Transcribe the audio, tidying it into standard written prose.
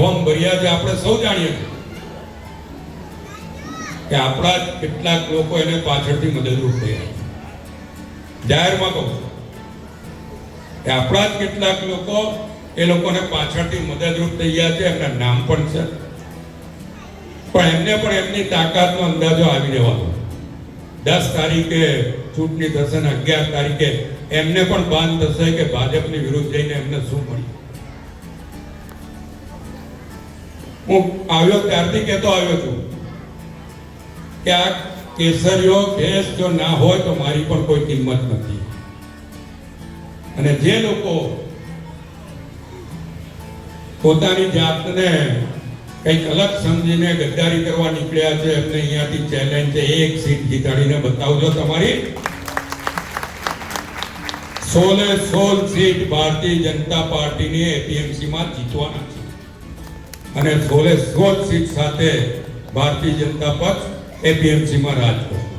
Form ભર્યા છે આપણે સૌ જાણીએ કે આપણા કેટલાક લોકો એને પાછળથી મદદરૂપ થયા. જાહેરમાં કહું કે આપણા જ કેટલાક લોકો એ લોકોને પાછળથી મદદરૂપ થઈ ગયા છે. એમના નામ પણ છે, પણ એમને પણ એમની તાકાતનો અંદાજો આવી જવાનો. 10 તારીખે ચૂંટણી થશે ને 11 તારીખે એમને પણ ભાન થશે કે ભાજપની વિરુદ્ધ જઈને એમને શું મળ્યું. હું આવ્યો ત્યારથી કહેતો આવ્યો છું કે આ કેસરીઓ કેસ જો ના હોય તો મારી પણ કોઈ કિંમત નથી. અને જે લોકો પોતાની જાતને કંઈક અલગ સમજીને ગદ્દારી કરવા નીકળ્યા છે, એમને અહીંયાથી ચેલેન્જ છે, એક સીટ જીતાડીને બતાવજો. તમારી 16 સીટ ભારતીય જનતા પાર્ટીની એપીએમસી માં જીતવાના છે અને 16 સીટ સાથે ભારતીય જનતા પક્ષ એપીએમસી માં રાજ કરશે.